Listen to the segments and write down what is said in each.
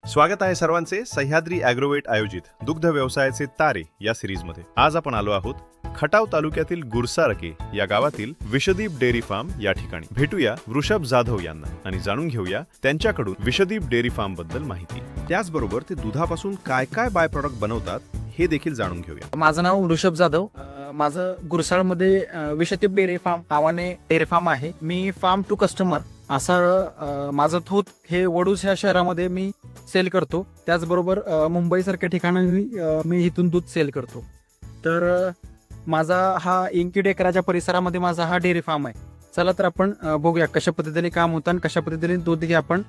स्वागत आहे सर्वांचे सह्याद्री ॲग्रोवेट आयोजित दुग्ध व्यवसायाचे तारे या सिरीजमध्ये। आज आपण आलो आहोत खटाव तालुक्यातील गुरसारके या गावातील विषदीप डेअरी फार्म या ठिकाणी। भेटूया वृषभ जाधव यांना आणि जाणून घेऊया त्यांच्याकडून विषदीप डेअरी फार्म बद्दल माहिती। त्याचबरोबर ते दुधापासून काय काय बाय प्रॉडक्ट बनवतात हे देखील जाणून घेऊया। माझं नाव वृषभ जाधव, माझं गुरसाळमध्ये विषदीप डेअरी फार्म नावाने डेअरी फार्म आहे। मी फार्म टू कस्टमर असं माझं दूध हे वडूज ह्या शहरामध्ये मी सेल करतो। त्याचबरोबर मुंबईसारख्या ठिकाणी मी इथून दूध सेल करतो। तर माझा हा 1 एकराच्या परिसरामध्ये माझा हा डेअरी फार्म आहे। चला तर आपण बघूया कशा पद्धतीने काम होतं आणि कशा पद्धतीने दूध हे आपण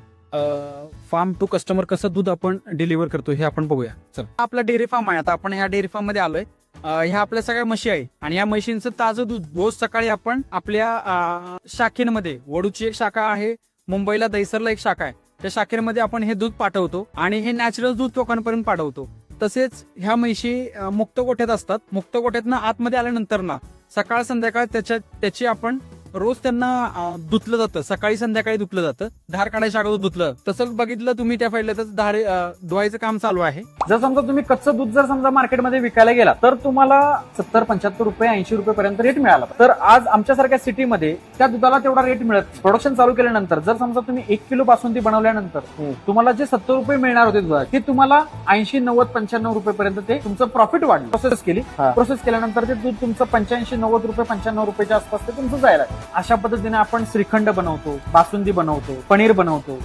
फार्म टू कस्टमर कसं दूध आपण डिलिव्हर करतो हे आपण बघूया। चला, आपला डेअरी फार्म आहे। आता आपण ह्या डेअरी फार्म मध्ये आलोय। ह्या आपल्या सगळ्या म्हशी आहे आणि या म्हशींचं ताजं दूध रोज सकाळी आपण आपल्या शाखेमध्ये, वडूची एक शाखा आहे, मुंबईला दहिसरला एक शाखा आहे, त्या शाखेमध्ये आपण हे दूध पाठवतो आणि हे नॅचरल दूध लोकांपर्यंत पाठवतो। तसेच ह्या म्हशी मुक्त गोठ्यात असतात। मुक्त गोठ्यातनं आतमध्ये आल्यानंतर ना सकाळ संध्याकाळ त्याची आपण रोज त्यांना धुतलं जातं, सकाळी संध्याकाळी धुतलं जातं। धार काढायच्या अगोदर धुतलं, तसं बघितलं तुम्ही त्या फाईलला तर धार धुवायचं काम चालू आहे। जर समजा तुम्ही कच्चं दूध जर समजा मार्केटमध्ये विकायला गेला तर तुम्हाला 70-75 रुपये 80 रुपये पर्यंत रेट मिळाला। तर आज आमच्यासारख्या सिटीमध्ये त्या दुधाला तेवढा रेट मिळत, प्रोडक्शन चालू केल्यानंतर जर समजा तुम्ही 1 किलो बासुंदी बनवल्यानंतर तुम्हाला जे 70 रुपये मिळणार होते दुधाचे ते तुम्हाला 80, 90, 95 रुपये पर्यंत ते तुमचं प्रॉफिट वाढलं। प्रोसेस केली, प्रोसेस केल्यानंतर ते दूध तुमचं 85, 90 रुपये, 95 रुपयाच्या आसपास ते तुमचं जायला। अशा पद्धतीने आपण श्रीखंड बनवतो, बासुंदी बनवतो, पनीर बनवतो,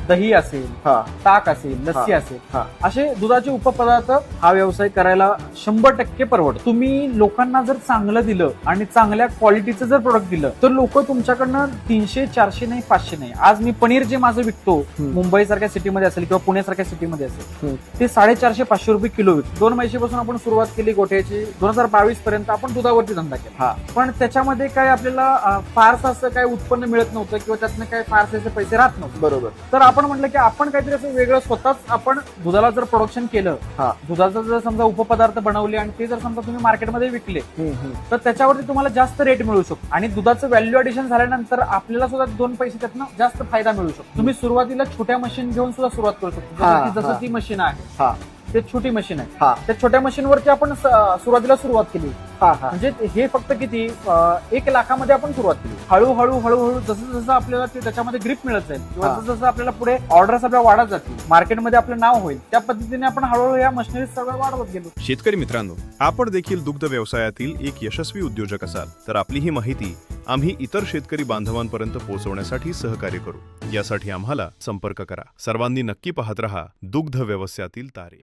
दही असेल, ताक असेल, लस्सी असेल, असे दुधाचे उपपदार्थ हा व्यवसाय करायला 100% परवडतो। तुम्ही लोकांना जर चांगलं दिलं आणि चांगल्या क्वालिटीचं जर प्रोडक्ट दिलं तर लोक तुमच्याकडनं 300, 400 नाही, 500 नाही। आज मी पनीर जे माझं विकतो मुंबई सारख्या सिटीमध्ये असेल किंवा पुण्यासारख्या सिटीमध्ये असेल ते 450-500 रुपये किलो विकतो। 2 म्हशीपासून आपण सुरुवात केली गोठ्याची। 2022 पर्यंत आपण दुधावरती धंदा केला, पण त्याच्यामध्ये काय आपल्याला फारसं असं काय उत्पन्न मिळत नव्हतं किंवा त्यातनं काय फारसे पैसे राहत नव्हते। बरोबर। तर आपण म्हटलं की आपण काहीतरी असं वेगळं स्वतःच आपण दुधाला जर प्रोडक्शन केलं, दुधाचं जर समजा उपपदार्थ बनवले आणि ते जर समजा तुम्ही मार्केटमध्ये विकले तर त्याच्यावरती तुम्हाला जास्त रेट मिळू शकतो आणि दुधाचं व्हॅल्यू ऍडिशन झाल्यानंतर आपल्याला सुद्धा 2 पैसे त्यातनं जास्त फायदा मिळू शकतो। तुम्ही सुरुवातीला छोट्या मशीन घेऊन सुद्धा सुरुवात करू शकतो। जसं ती मशीन आहे ते छोटी मशीन आहे, त्या छोट्या मशीनवरती आपण सुरुवातीला सुरुवात केली। म्हणजे हे फक्त किती 1 लाखामध्ये आपण सुरुवात केली। हळूहळू हळूहळू जसं जसं आपल्याला त्याच्यामध्ये ग्रिप मिळत जाईल किंवा जसं जसं आपल्याला पुढे ऑर्डर्स आपल्या वाढत जातील, मार्केटमध्ये आपलं नाव होईल, त्या पद्धतीने आपण हळूहळू या मशिनरी सगळं वाढवत गेलो। शेतकरी मित्रांनो, आपण देखील दुग्ध व्यवसायातील एक यशस्वी उद्योजक असाल तर आपली ही माहिती आम्ही इतर शेतकरी बांधवांपर्यंत पोहोचवण्यासाठी सहकार्य करू। यासाठी आम्हाला संपर्क करा। सर्वांनी नक्की पाहत रहा दुग्ध व्यवसायातील तारे।